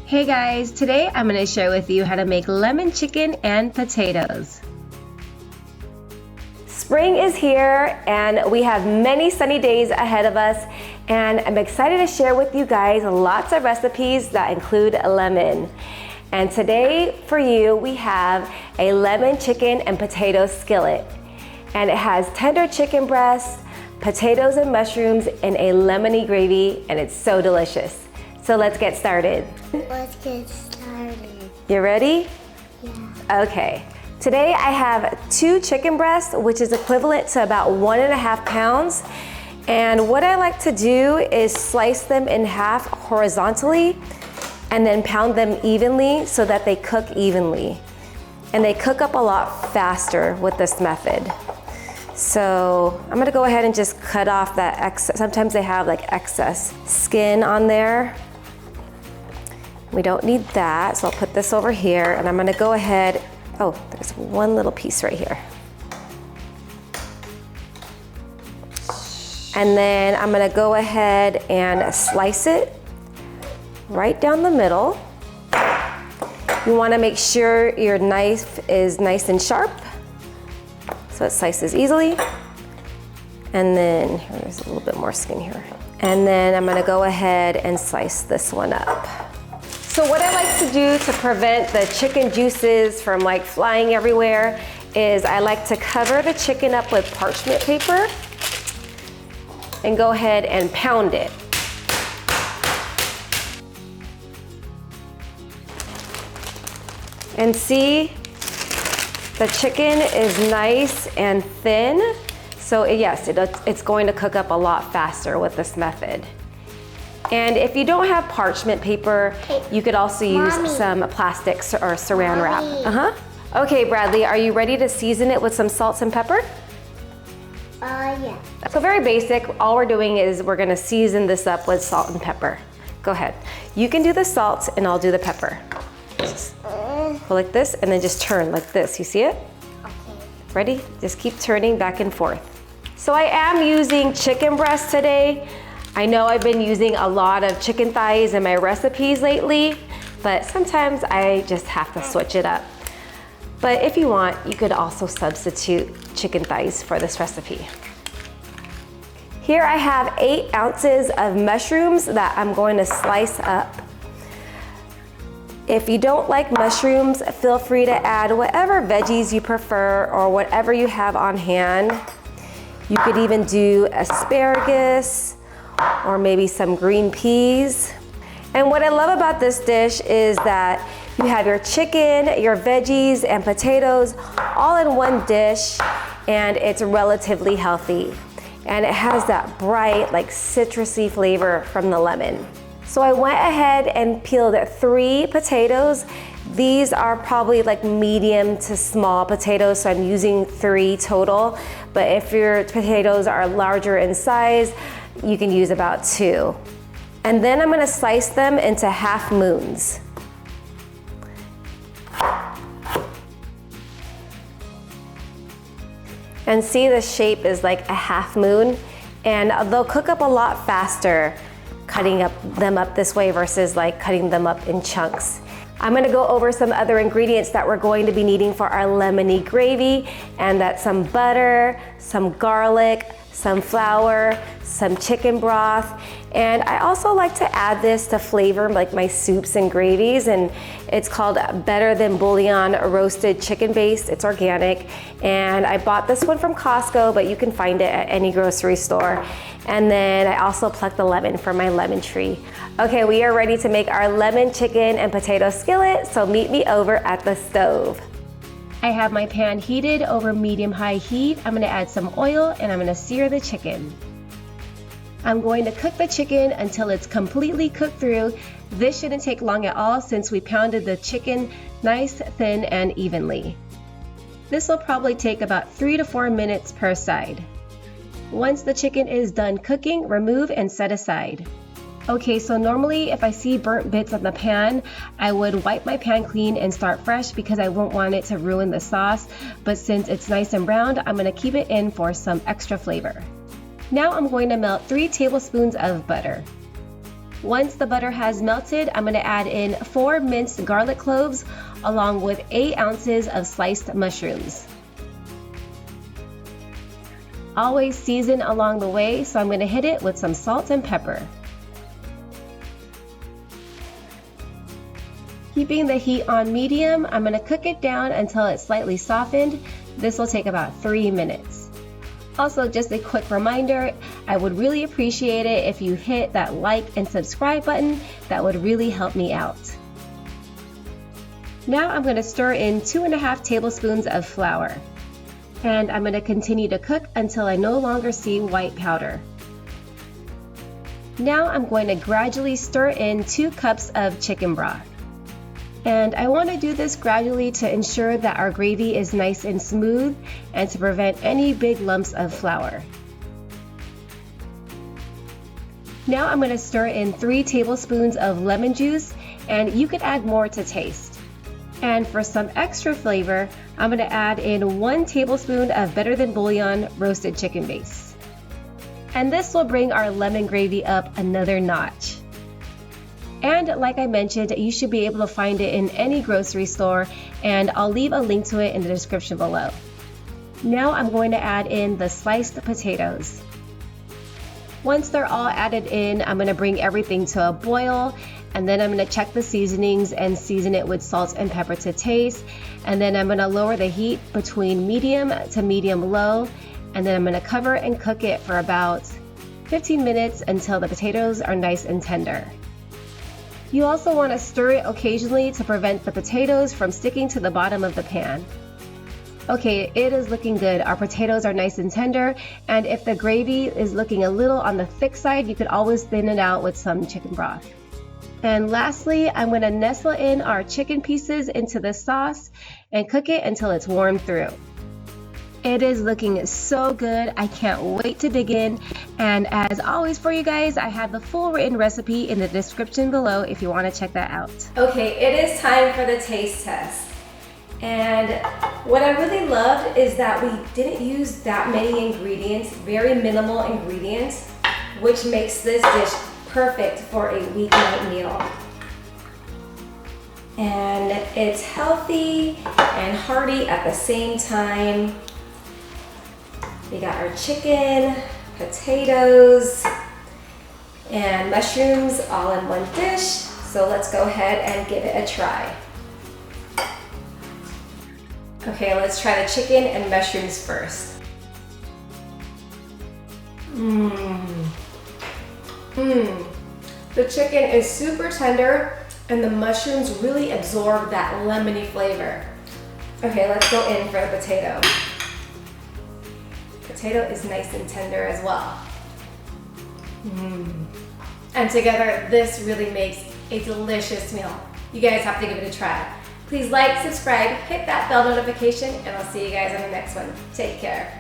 Hey guys, today I'm going to share with you how to make lemon chicken and potatoes. Spring is here and we have many sunny days ahead of us, and I'm excited to share with you guys lots of recipes that include lemon. And today for you we have a lemon chicken and potato skillet, and it has tender chicken breasts, potatoes and mushrooms in a lemony gravy, and it's so delicious. So let's get started. Let's get started. You ready? Yeah. Okay. Today I have 2 chicken breasts, which is equivalent to about 1.5 pounds. And what I like to do is slice them in half horizontally and then pound them evenly so that they cook evenly. And they cook up a lot faster with this method. So I'm gonna go ahead and just cut off that excess. Sometimes they have like excess skin on there. We don't need that, so I'll put this over here, and I'm gonna go ahead, oh, there's one little piece right here. And then I'm gonna go ahead and slice it right down the middle. You wanna make sure your knife is nice and sharp, so it slices easily. And then, there's a little bit more skin here. And then I'm gonna go ahead and slice this one up. So what I like to do to prevent the chicken juices from like flying everywhere is I like to cover the chicken up with parchment paper and go ahead and pound it. And see, the chicken is nice and thin. So yes, it's going to cook up a lot faster with this method. And if you don't have parchment paper, you could also use some plastic or saran wrap. Okay, Bradley, are you ready to season it with some salt and pepper? Yeah. So very basic. All we're doing is we're gonna season this up with salt and pepper. Go ahead. You can do the salt and I'll do the pepper. Just go like this and then just turn like this. You see it? Okay. Ready? Just keep turning back and forth. So I am using chicken breast today. I know I've been using a lot of chicken thighs in my recipes lately, but sometimes I just have to switch it up. But if you want, you could also substitute chicken thighs for this recipe. Here I have 8 ounces of mushrooms that I'm going to slice up. If you don't like mushrooms, feel free to add whatever veggies you prefer or whatever you have on hand. You could even do asparagus, or maybe some green peas. And what I love about this dish is that you have your chicken, your veggies, and potatoes all in one dish, and it's relatively healthy. And it has that bright, like citrusy flavor from the lemon. So I went ahead and peeled 3 potatoes. These are probably like medium to small potatoes, so I'm using 3 total. But if your potatoes are larger in size, you can use about 2. And then I'm gonna slice them into half moons. And see, the shape is like a half moon, and they'll cook up a lot faster cutting them up this way versus like cutting them up in chunks. I'm gonna go over some other ingredients that we're going to be needing for our lemony gravy, and that's some butter, some garlic, some flour, some chicken broth, and I also like to add this to flavor like my soups and gravies, and it's called Better Than Bouillon roasted chicken base. It's organic, and I bought this one from Costco, but you can find it at any grocery store. And then I also plucked the lemon from my lemon tree. Okay, we are ready to make our lemon chicken and potato skillet, so meet me over at the stove. I have my pan heated over medium-high heat. I'm gonna add some oil and I'm gonna sear the chicken. I'm going to cook the chicken until it's completely cooked through. This shouldn't take long at all since we pounded the chicken nice, thin, and evenly. This will probably take about 3 to 4 minutes per side. Once the chicken is done cooking, remove and set aside. Okay, so normally if I see burnt bits on the pan, I would wipe my pan clean and start fresh because I won't want it to ruin the sauce. But since it's nice and browned, I'm gonna keep it in for some extra flavor. Now I'm going to melt 3 tablespoons of butter. Once the butter has melted, I'm going to add in 4 minced garlic cloves along with 8 ounces of sliced mushrooms. Always season along the way, so I'm going to hit it with some salt and pepper. Keeping the heat on medium, I'm going to cook it down until it's slightly softened. This will take about 3 minutes. Also, just a quick reminder, I would really appreciate it if you hit that like and subscribe button. That would really help me out. Now I'm going to stir in 2.5 tablespoons of flour. And I'm going to continue to cook until I no longer see white powder. Now I'm going to gradually stir in 2 cups of chicken broth. And I want to do this gradually to ensure that our gravy is nice and smooth and to prevent any big lumps of flour. Now I'm going to stir in 3 tablespoons of lemon juice, and you could add more to taste. And for some extra flavor, I'm going to add in 1 tablespoon of better than bouillon roasted chicken base. And this will bring our lemon gravy up another notch. And like I mentioned, you should be able to find it in any grocery store, and I'll leave a link to it in the description below. Now I'm going to add in the sliced potatoes. Once they're all added in, I'm going to bring everything to a boil, and then I'm going to check the seasonings and season it with salt and pepper to taste. And then I'm going to lower the heat between medium to medium low, and then I'm going to cover and cook it for about 15 minutes until the potatoes are nice and tender. You also want to stir it occasionally to prevent the potatoes from sticking to the bottom of the pan. Okay, it is looking good. Our potatoes are nice and tender, and if the gravy is looking a little on the thick side, you could always thin it out with some chicken broth. And lastly, I'm going to nestle in our chicken pieces into the sauce and cook it until it's warmed through. It is looking so good. I can't wait to dig in. And as always for you guys, I have the full written recipe in the description below if you want to check that out. Okay, it is time for the taste test. And what I really loved is that we didn't use that many ingredients, very minimal ingredients, which makes this dish perfect for a weeknight meal. And it's healthy and hearty at the same time. We got our chicken, potatoes, and mushrooms all in one dish. So let's go ahead and give it a try. Okay, let's try the chicken and mushrooms first. The chicken is super tender and the mushrooms really absorb that lemony flavor. Okay, let's go in for the potato. Potato is nice and tender as well. And together, this really makes a delicious meal. You guys have to give it a try. Please like, subscribe, hit that bell notification, and I'll see you guys on the next one. Take care.